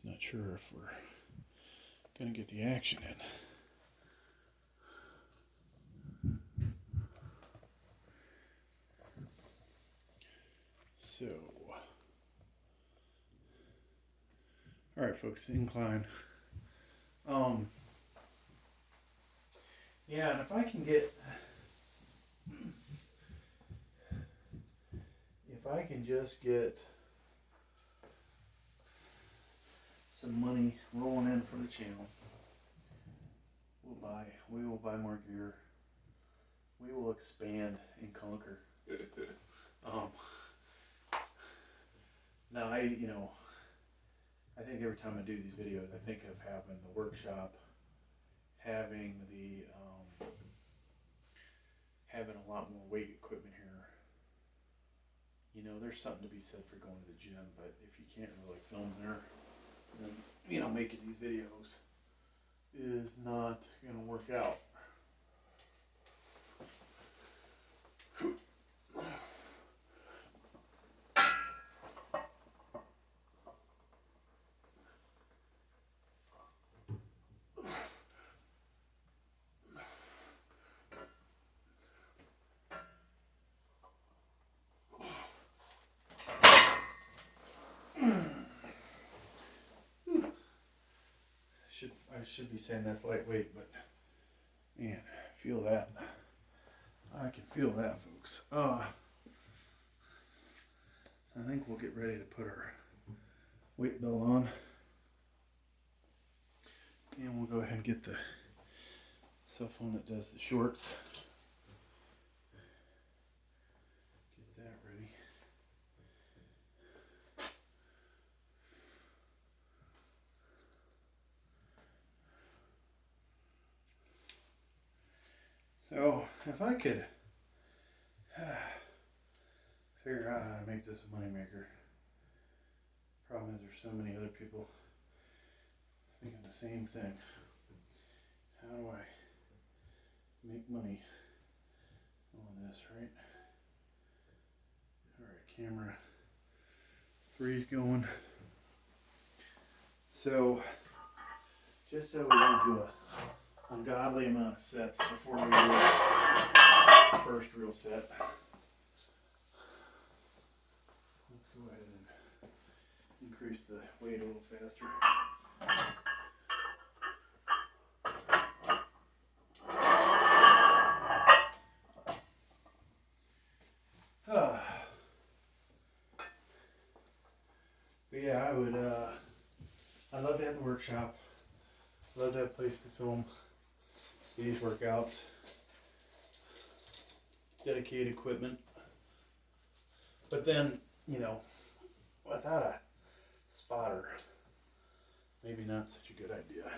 Just not sure if we're gonna get the action in. So, all right, folks, incline. Yeah, and if I can just get some money rolling in for the channel, we will buy more gear. We will expand and conquer. Now I think every time I do these videos, I think of having the workshop, having a lot more weight equipment here. There's something to be said for going to the gym, but if you can't really film there, then making these videos is not going to work out. I should be saying that's lightweight, but man, feel that. I can feel that, folks. I think we'll get ready to put our weight belt on. And we'll go ahead and get the cell phone that does the shorts. Get that ready. So, if I could figure out how to make this a moneymaker. Problem is there's so many other people thinking the same thing. How do I make money on this, right? Alright, camera 3's going. So, just so we don't do a ungodly amount of sets before we do the first real set. Let's go ahead and increase the weight a little faster. But yeah, I'd love to have a workshop. I'd love to have a place to film these workouts. Dedicated equipment. But then, without a spotter, maybe not such a good idea.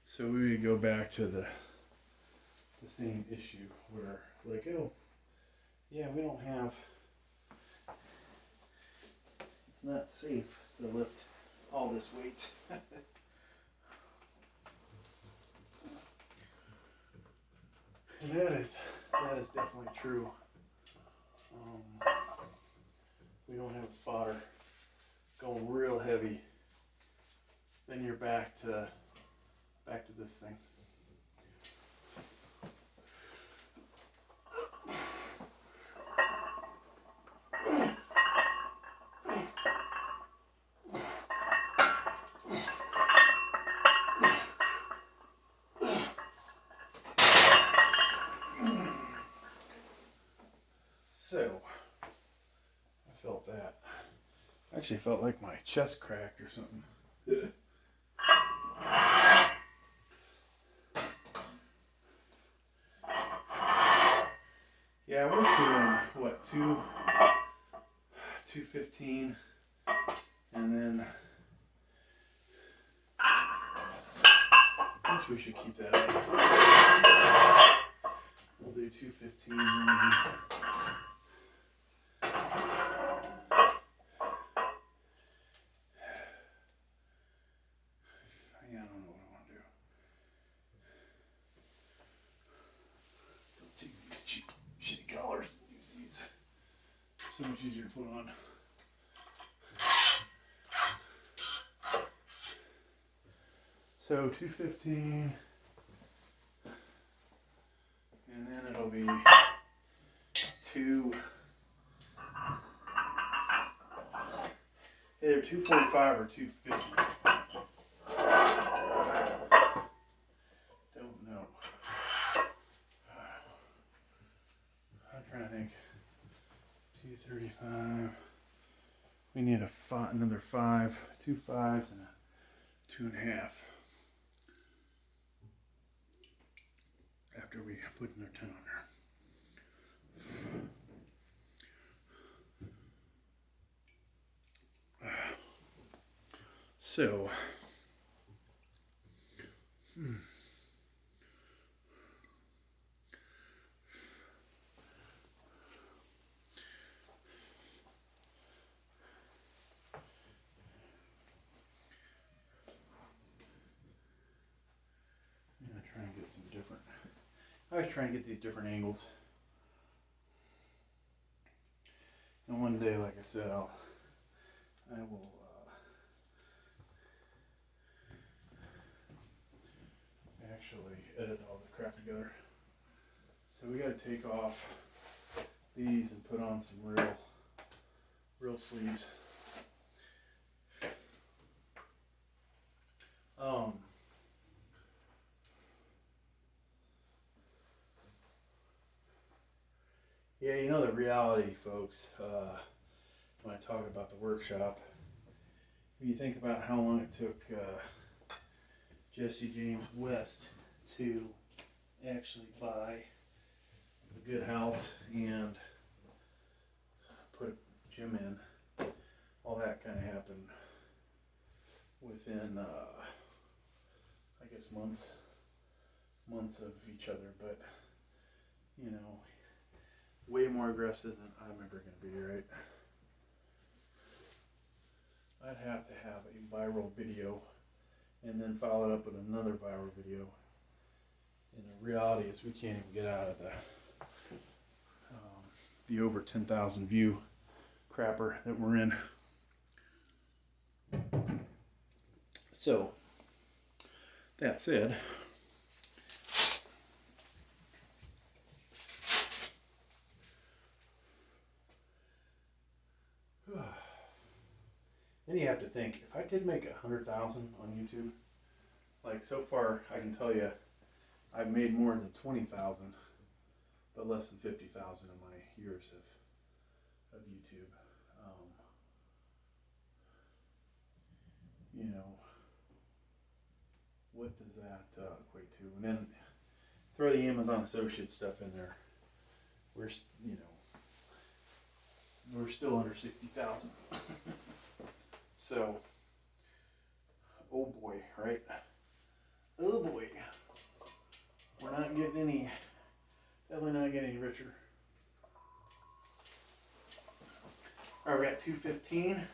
So we would go back to the same issue where it's like, oh, yeah, we don't have, it's not safe to lift all this weight. And that is definitely true. We don't have a spotter going real heavy. Then you're back to this thing. So, I felt that. I actually felt like my chest cracked or something. Yeah, we're doing, what, 215, and then I guess we should keep that up. We'll do 215 maybe. Yeah, I don't know what I want to do. Don't take these cheap So much easier to put on. So 215, and then it'll be 245 or 250. Don't know. I'm trying to think. 235. We need another 5, 2 5s and a 2.5. After we put another 10 on there. So, try and get some different. I always try and get these different angles. And one day, like I said, I will actually edit all the crap together. So we got to take off these and put on some real sleeves. Yeah, you know the reality, folks, when I talk about the workshop, when you think about how long it took Jesse James West to actually buy a good house and put a gym in, all that kind of happened within, I guess, months of each other, but, you know, way more aggressive than I'm ever going to be, right? I'd have to have a viral video and then follow it up with another viral video. And the reality is we can't even get out of the over 10,000 view crapper that we're in. So, that said, then you have to think, if I did make 100,000 on YouTube, like so far I can tell you I've made more than 20,000, but less than 50,000 in my years of YouTube. You know, what does that equate to? And then throw the Amazon Associate stuff in there. We're still under 60,000. So, oh boy, right? Oh boy. We're not getting definitely not getting any richer. All right, we got 215.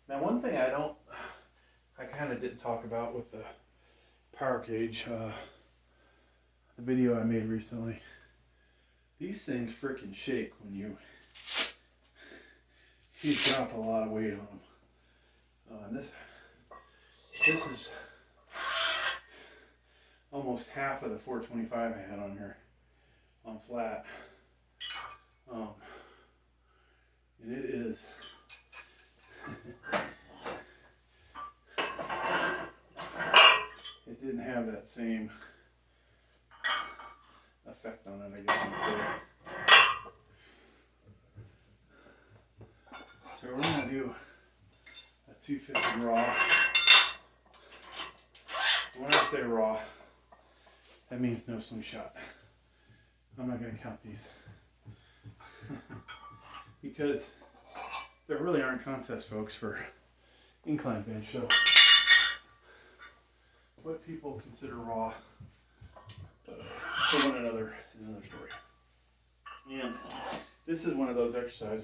Now, one thing I kind of didn't talk about with the power cage, the video I made recently. These things freaking shake when you drop a lot of weight on them. And this is almost half of the 425 I had on here on flat. And it is it didn't have that same effect on it, I guess you would say. So we're going to do a 250 raw. When I say raw, that means no slingshot. I'm not going to count these. Because there really aren't contests, folks, for incline bench. So what people consider raw So one another is another story. And this is one of those exercises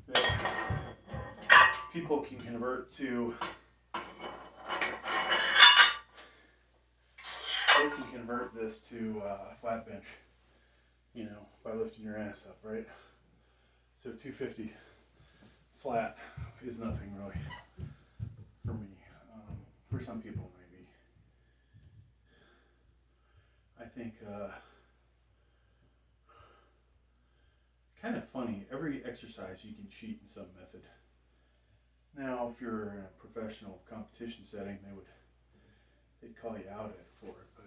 that people can convert to. They can convert this to a flat bench, you know, by lifting your ass up, right? So 250 flat is nothing really for me. For some people, maybe. I think kind of funny. Every exercise you can cheat in some method. Now, if you're in a professional competition setting, they'd call you out for it. But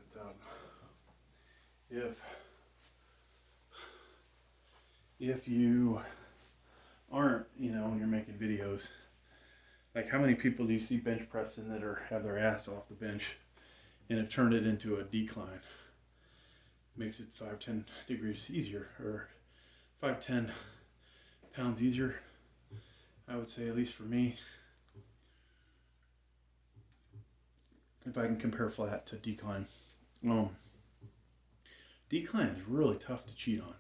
if you aren't, you know, when you're making videos, like how many people do you see bench pressing that have their ass off the bench and have turned it into a decline? Makes it 5-10 degrees easier, or 5-10 pounds easier, I would say, at least for me. If I can compare flat to decline. Decline is really tough to cheat on.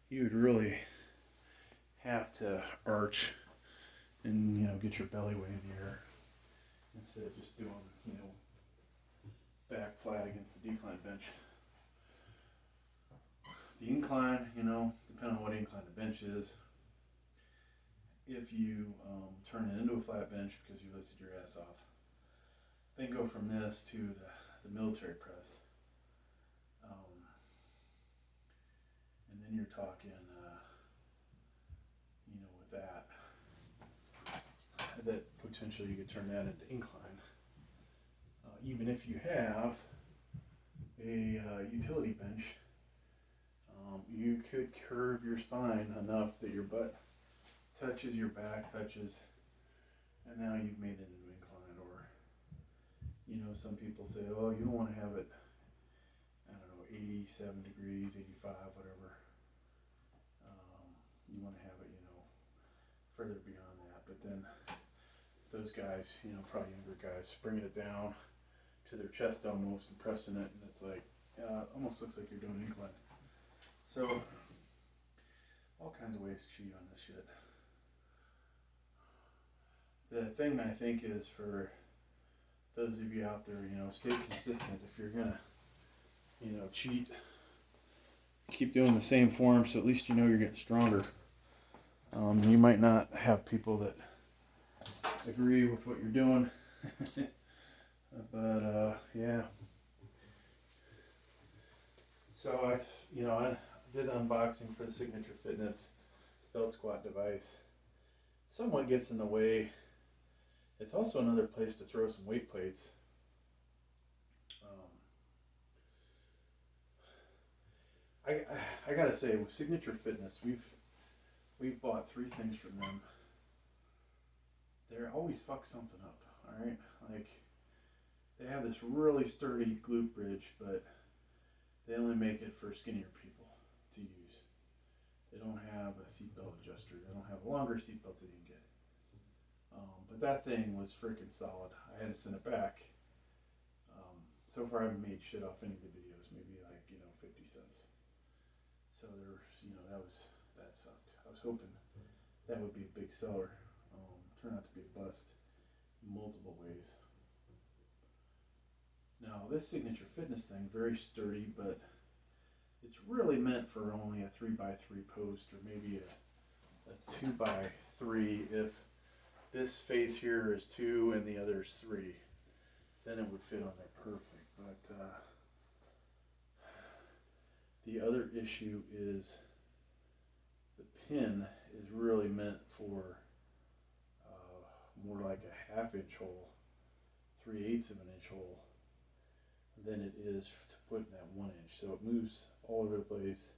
You would really have to arch and, you know, get your belly weight in the air instead of just doing, you know, back flat against the decline bench. The incline, you know, depending on what incline the bench is, if you turn it into a flat bench because you lifted your ass off, then go from this to the military press. And then you're talking, you know, with that potentially you could turn that into incline. Even if you have a utility bench, you could curve your spine enough that your butt touches, your back touches, and now you've made it into incline. Or, you know, some people say, oh, you don't want to have it, I don't know, 87 degrees, 85, whatever. You want to have it, you know, further beyond that. But then those guys, you know, probably younger guys, bringing it down to their chest almost and pressing it, and it's like, almost looks like you're doing incline. So, all kinds of ways to cheat on this shit. The thing I think is, for those of you out there, you know, stay consistent. If you're gonna, you know, cheat, keep doing the same form, so at least you know you're getting stronger. You might not have people that agree with what you're doing, but yeah. So I did unboxing for the Signature Fitness belt squat device. Somewhat gets in the way. It's also another place to throw some weight plates. I gotta say, with Signature Fitness, we've bought 3 things from them. They always fuck something up, alright? Like, they have this really sturdy glute bridge, but they only make it for skinnier people to use. They don't have a seatbelt adjuster. They don't have a longer seatbelt that you can get. But that thing was freaking solid. I had to send it back. So far I haven't made shit off any of the videos, maybe like, you know, 50 cents. So there, you know, that sucked. I was hoping that would be a big seller. Turned out to be a bust in multiple ways. Now this Signature Fitness thing, very sturdy, but it's really meant for only a 3x3 post, or maybe a 2x3 if this face here is 2 and the other is 3. Then it would fit on there perfect. But the other issue is the pin is really meant for more like a 1/2 inch hole, 3/8 of an inch hole, than it is to put in that 1 inch. So it moves all over the place.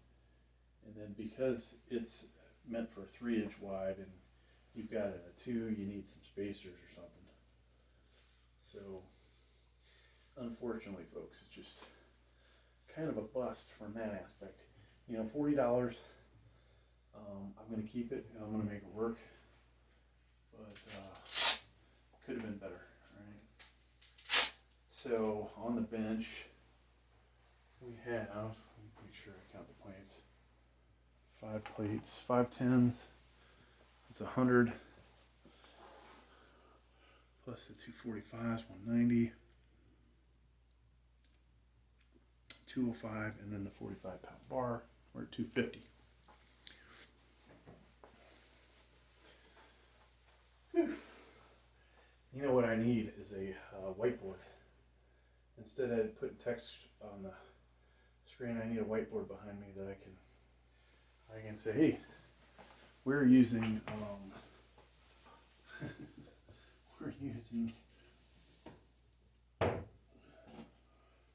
And then because it's meant for a 3 inch wide and you've got it at a 2, you need some spacers or something. So unfortunately, folks, it's just kind of a bust from that aspect. You know, $40. I'm going to keep it and I'm going to make it work. But could have been better, right? So on the bench, we have, let me make sure I count the plates. 5 plates, 5 tens. It's 100 plus the 245s, 190, 205, and then the 45-pound bar. We're at 250. Whew. You know what I need is a whiteboard. Instead of putting text on the screen, I need a whiteboard behind me that I can say, hey, we're using we're using. I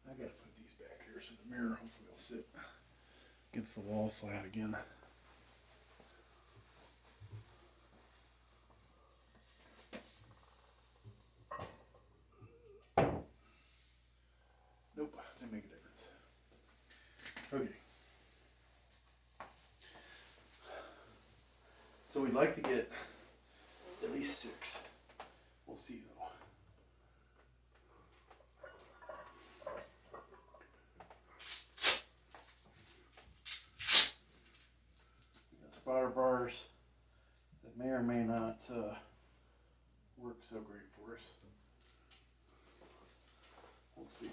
gotta put these back here so the mirror hopefully will sit against the wall flat again. Nope, didn't make a difference. Okay. So we'd like to get at least 6. We'll see though. We got spotter bars that may or may not work so great for us. We'll see.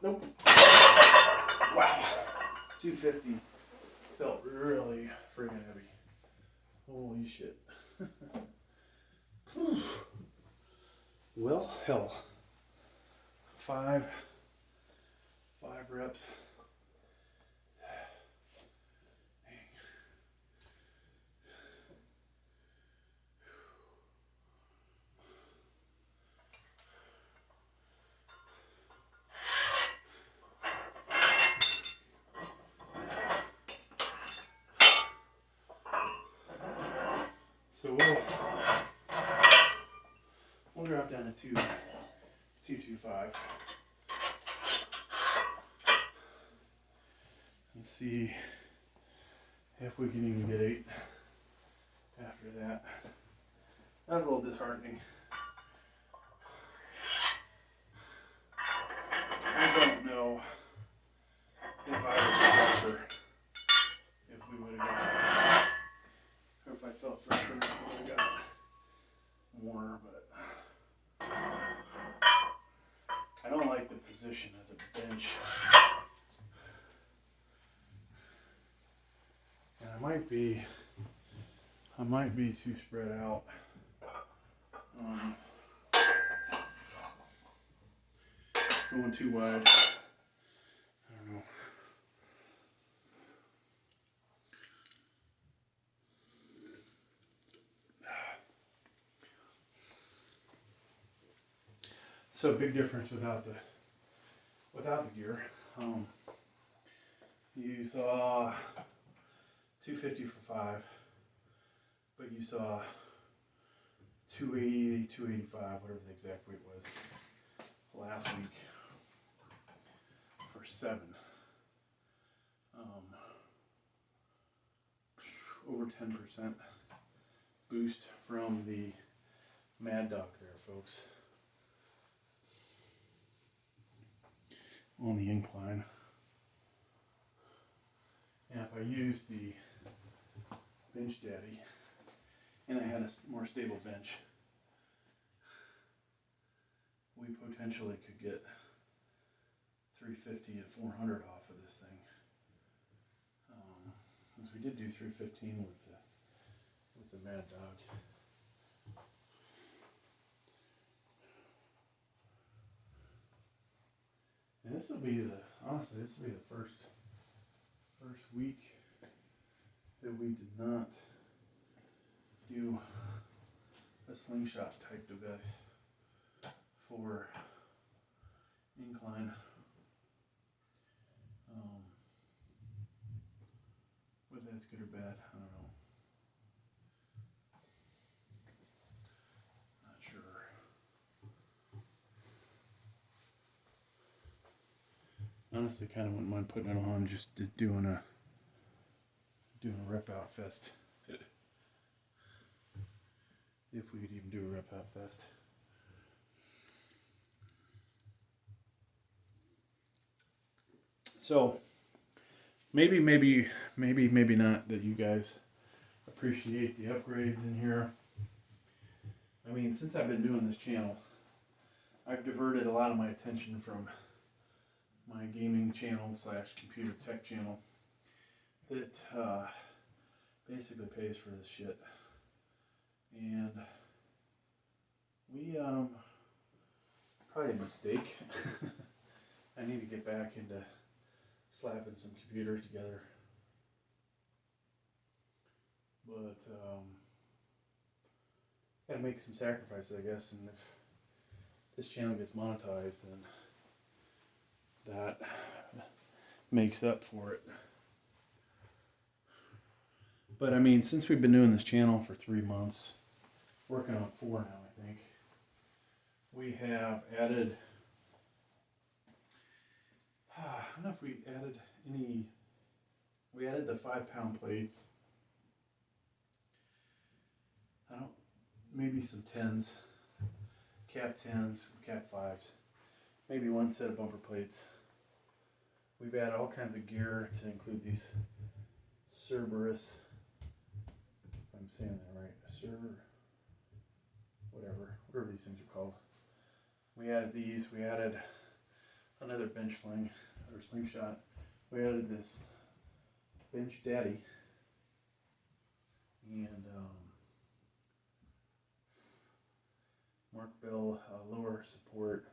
Nope. Wow. 250 felt really friggin' heavy. Holy shit. Well, hell. 5 reps. So we'll drop down to 225. And see if we can even get 8 after that. That was a little disheartening. I don't know if I was faster if we would have got, or if I felt for sure we would have got more, but I don't like the position of the bench. And I might be too spread out. Going too wide. I don't know. So big difference without the gear. You saw 250 for 5, but you saw 280, 285, whatever the exact weight was, last week for 7. Over 10% boost from the Mad Dog there, folks. On the incline. And if I use the Bench Daddy and I had a more stable bench, we potentially could get 350 to 400 off of this thing. Because we did do 315 with the Mad Dog. And this will be the first week that we did not do a slingshot type device for incline. Whether that's good or bad, I don't know. Not sure. honestly kind of wouldn't mind putting it on, just doing a rep out fest. If we could even do a rep out fest. So maybe not that you guys appreciate the upgrades in here. I mean, since I've been doing this channel, I've diverted a lot of my attention from my gaming channel / computer tech channel that basically pays for this shit. And we probably a mistake. I need to get back into slapping some computers together. But gotta make some sacrifices, I guess, and if this channel gets monetized, then that makes up for it. But I mean, since we've been doing this channel for 3 months, working on 4 now, I think, we have added, I don't know if we added any, we added the 5-pound plates. Maybe some 10s, cap 10s, cap 5s, maybe 1 set of bumper plates. We've added all kinds of gear to include these Cerberus, if I'm saying that right, whatever these things are called. We added these, we added another bench sling, or slingshot. We added this bench daddy, and Mark Bell lower support,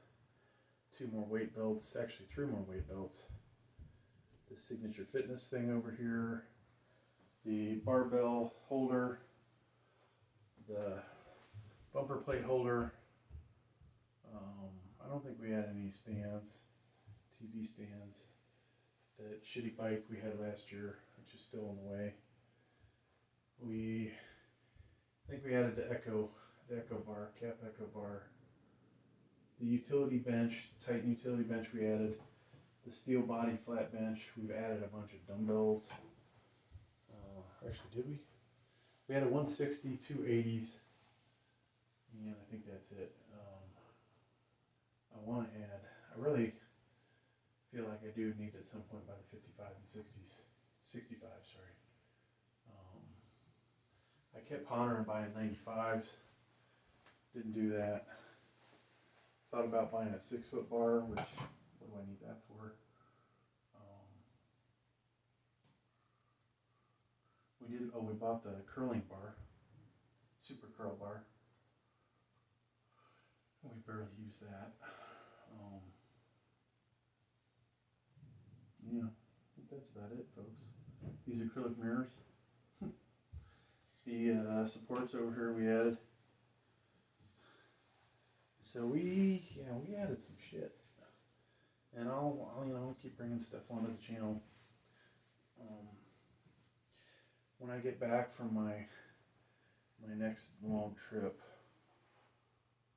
2 more weight belts, actually 3 more weight belts. The Signature Fitness thing over here, the barbell holder, the bumper plate holder. I don't think we had any stands, TV stands. That shitty bike we had last year, which is still on the way. I think we added the Echo bar, cap Echo bar. The utility bench, Titan utility bench we added. The steel body flat bench, we've added a bunch of dumbbells. Actually, did we? We had a 160, 2 80s, and I think that's it. I want to add, I really feel like I do need at some point by the 55 and 60s, 65, sorry. I kept pondering buying 95s, didn't do that. Thought about buying a 6-foot bar, which, what do I need that for? We bought the curling bar, super curl bar. We barely use that. Yeah, I think that's about it, folks. These acrylic mirrors. The supports over here we added. So we added some shit, and I'll keep bringing stuff onto the channel. When I get back from my next long trip,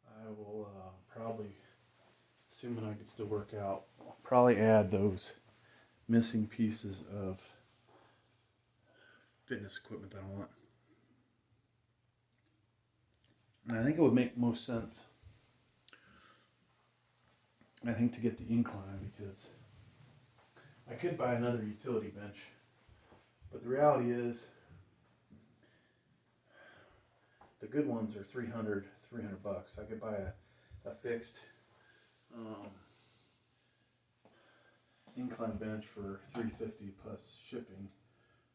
I will probably, assuming I can still work out, I'll probably add those missing pieces of fitness equipment that I want. And I think it would make most sense, I think, to get the Incline, because I could buy another utility bench, but the reality is the good ones are $300 bucks. I could buy a fixed Incline bench for $350 plus shipping.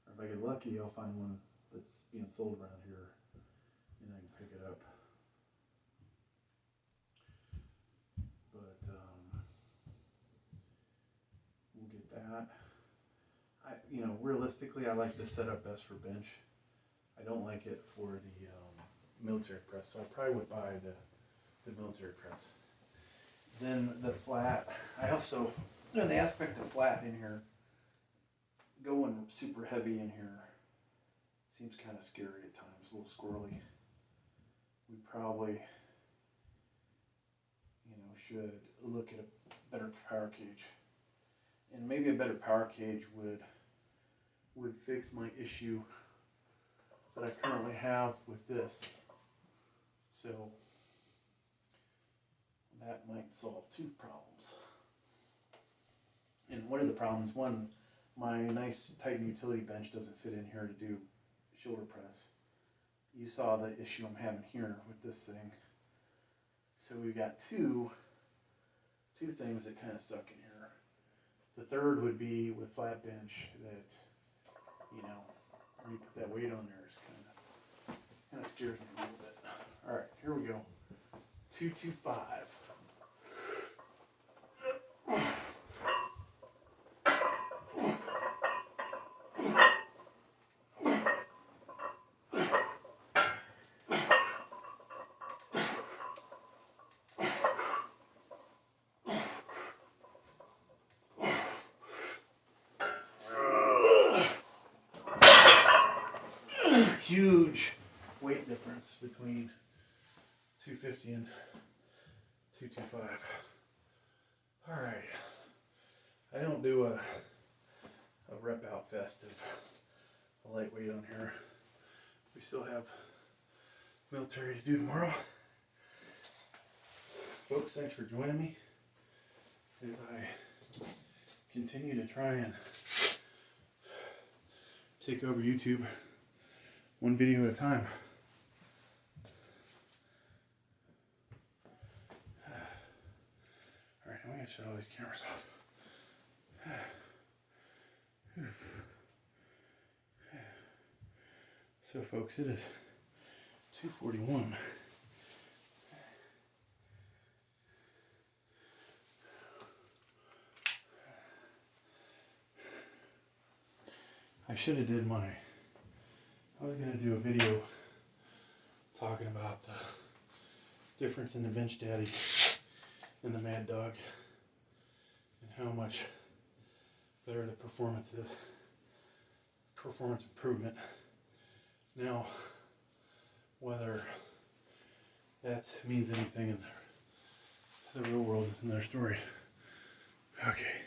Or if I get lucky, I'll find one that's being sold around here and I can pick it up. But we'll get that. Realistically, I like this setup best for bench. I don't like it for the military press, so I probably would buy the military press. Then the flat, I also, the aspect of flat in here, going super heavy in here, seems kind of scary at times, a little squirrely. We probably, should look at a better power cage. And maybe a better power cage would fix my issue that I currently have with this. So that might solve two problems. And one of the problems, one, my nice Titan utility bench doesn't fit in here to do shoulder press. You saw the issue I'm having here with this thing. So we've got two things that kind of suck in here. The third would be with flat bench that, you know, when you put that weight on there, it's kind of scares me a little bit. All right, here we go. 225. Huge weight difference between 250 and 225. All right. I don't do a rep out fest of a lightweight on here. We still have military to do tomorrow. Folks, thanks for joining me as I continue to try and take over YouTube one video at a time. Alright, I'm going to shut all these cameras off. So folks, it is 2:41. I should have did I was going to do a video talking about the difference in the Bench Daddy and the Mad Dog and how much better the performance is. Performance improvement. Now, whether that means anything in the real world is another story. Okay.